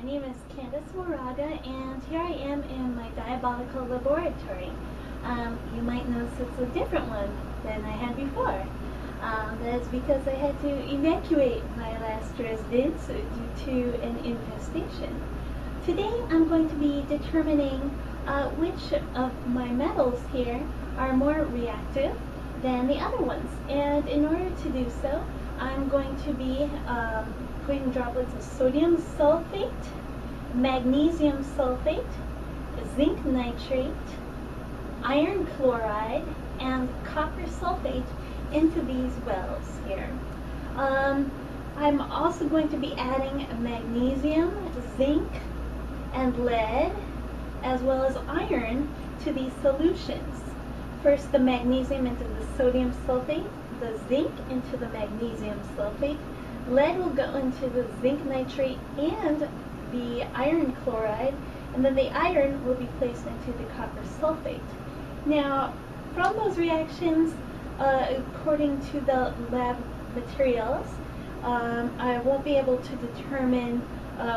name is Candice Moraga, and here I am in my diabolical laboratory. You might notice it's a different one than I had before. That is because I had to evacuate my last residence due to an infestation. Today I'm going to be determining which of my metals here are more reactive than the other ones. And in order to do so, I'm going to be putting droplets of sodium sulfate, magnesium sulfate, zinc nitrate, iron chloride, and copper sulfate into these wells here. I'm also going to be adding magnesium, zinc, and lead, as well as iron to these solutions. First, the magnesium into the sodium sulfate, the zinc into the magnesium sulfate, lead will go into the zinc nitrate and the iron chloride, and then the iron will be placed into the copper sulfate. Now, from those reactions, according to the lab materials, I won't be able to determine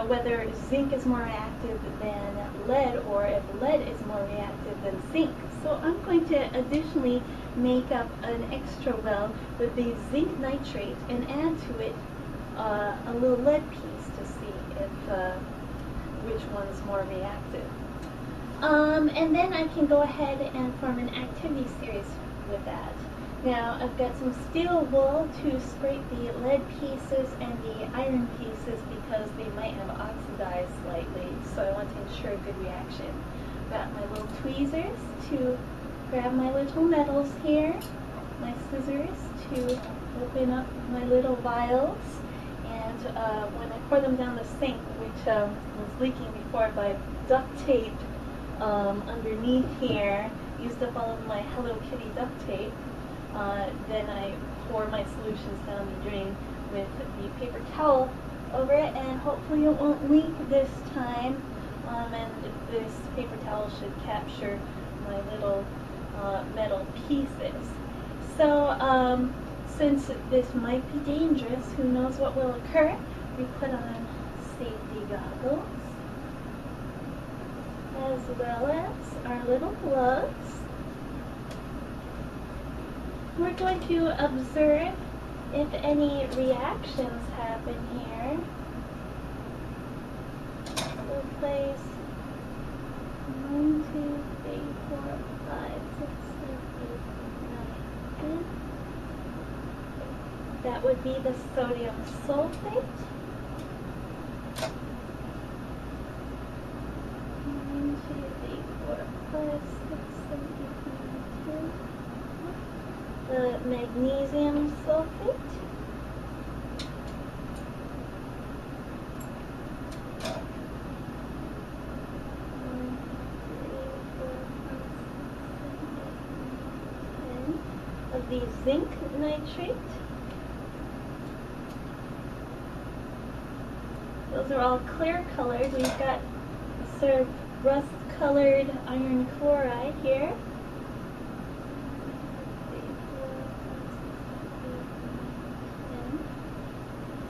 whether zinc is more reactive than lead or if lead is more reactive than zinc. So I'm going to additionally make up an extra well with the zinc nitrate and add to it a little lead piece to see if which one's more reactive. And then I can go ahead and form an activity series with that. Now I've got some steel wool to scrape the lead pieces and the iron pieces because they might have oxidized slightly, so I want to ensure a good reaction. Got my little tweezers to grab my little metals here, my scissors to open up my little vials, and when I pour them down the sink, which was leaking before, by duct tape underneath here, used up all of my Hello Kitty duct tape. Then I pour my solutions down the drain with the paper towel over it, and hopefully it won't leak this time. And this paper towel should capture my little metal pieces. So since this might be dangerous, who knows what will occur, we put on safety goggles, as well as our little gloves. We're going to observe if any reactions happen here. We'll place 1, 2, 3, 4, 5, 6, 7, 8, 9, 10. That would be the sodium sulfate. 1, 2, 3, 4, 5, 6, 7, 8, 9, 10. The magnesium sulfate. Of the zinc nitrate. Those are all clear colored. We've got sort of rust colored iron chloride here.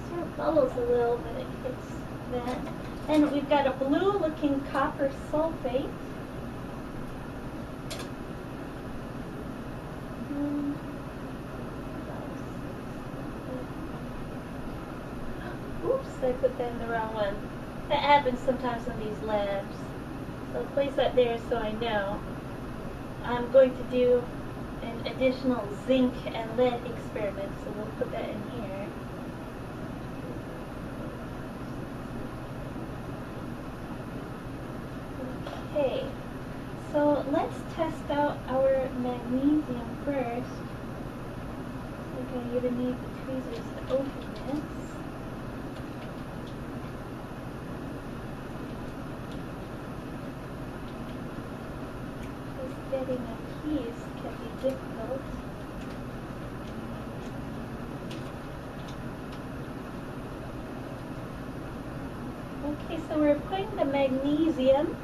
Sort of bubbles a little when it hits that. And we've got a blue looking copper sulfate. Oops, I put that in the wrong one. That happens sometimes in these labs. So I'll place that there so I know. I'm going to do an additional zinc and lead experiment, so we'll put that in here. Okay, so let's test out our magnesium first. We're going to even need the tweezers to open this. Just getting a piece can be difficult. Okay, so we're putting the magnesium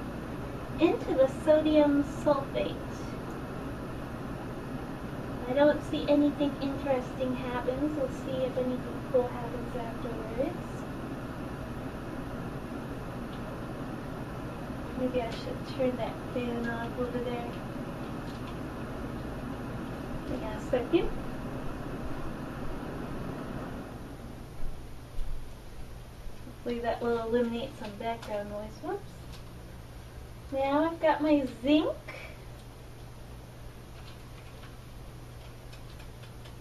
into the sodium sulfate. I don't see anything interesting happens. Let's see if anything cool happens afterwards. Maybe I should turn that fan off over there. Hang on a second. Hopefully that will eliminate some background noise. Whoops. Now I've got my zinc.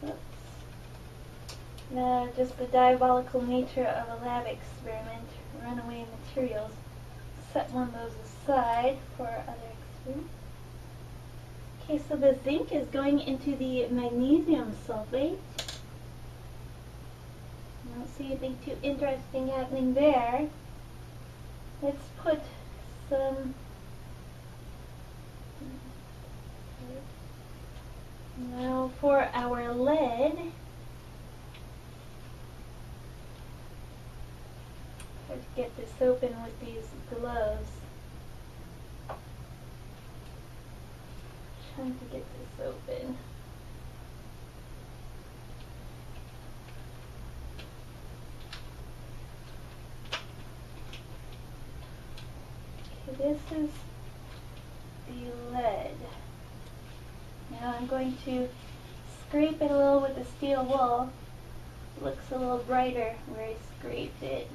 Oops. Now just the diabolical nature of a lab experiment, runaway materials. Set one of those aside for other experiments. Okay, so the zinc is going into the magnesium sulfate. I don't see anything too interesting happening there. Let's put some. Now for our lead. Let's get this open with these gloves. Trying to get this open. Okay, this is the lead. Now I'm going to scrape it a little with the steel wool. It looks a little brighter where I scraped it.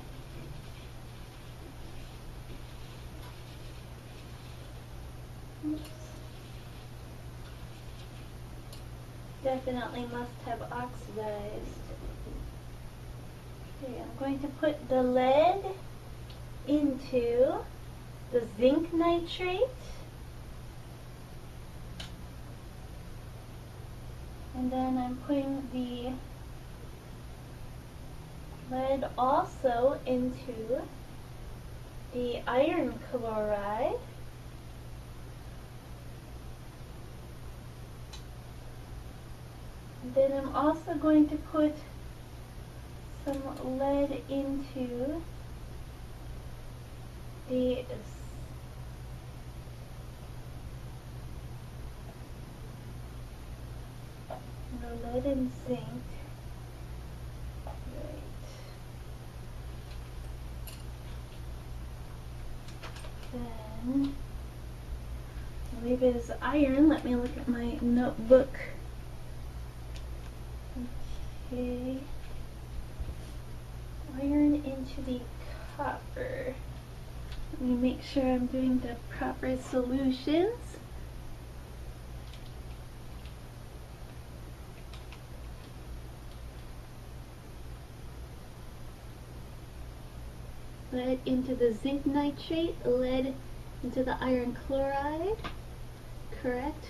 Oops. Definitely must have oxidized. Okay, I'm going to put the lead into the zinc nitrate. And then I'm putting the lead also into the iron chloride. And then I'm also going to put some lead into the lead and zinc. Right. Then I believe it is iron. Let me look at my notebook. Okay. Iron into the copper. Let me make sure I'm doing the proper solutions. Lead into the zinc nitrate, lead into the iron chloride. Correct?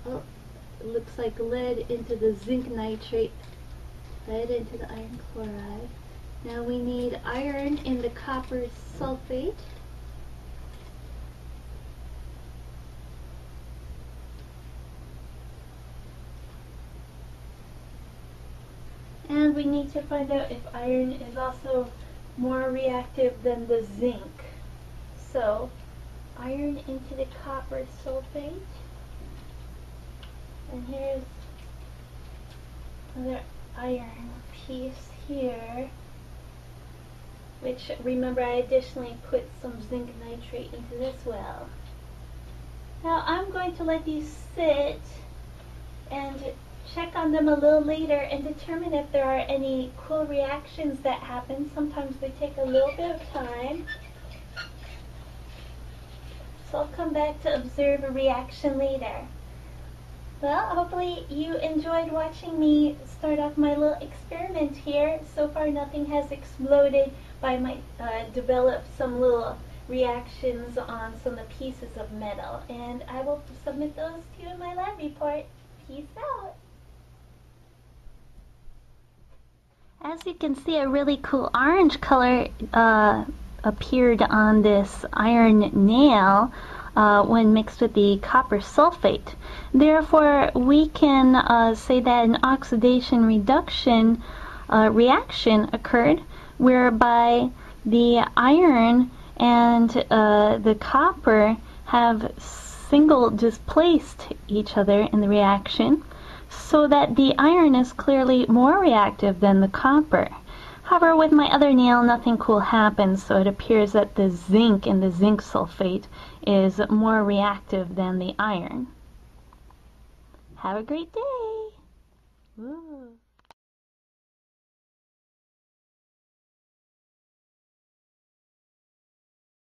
Oh, it looks like lead into the zinc nitrate, lead into the iron chloride. Now we need iron in the copper sulfate. And we need to find out if iron is also more reactive than the zinc. So, iron into the copper sulfate. And here's another iron piece here, which, remember, I additionally put some zinc nitrate into this well. Now I'm going to let these sit and check on them a little later and determine if there are any cool reactions that happen. Sometimes they take a little bit of time. So I'll come back to observe a reaction later. Well, hopefully you enjoyed watching me start off my little experiment here. So far nothing has exploded, but I might develop some little reactions on some of the pieces of metal. And I will submit those to you in my lab report. Peace out. As you can see, a really cool orange color appeared on this iron nail when mixed with the copper sulfate. Therefore, we can say that an oxidation-reduction reaction occurred whereby the iron and the copper have single displaced each other in the reaction, so that the iron is clearly more reactive than the copper. However, with my other nail, nothing cool happens, so it appears that the zinc in the zinc sulfate is more reactive than the iron. Have a great day! Ooh.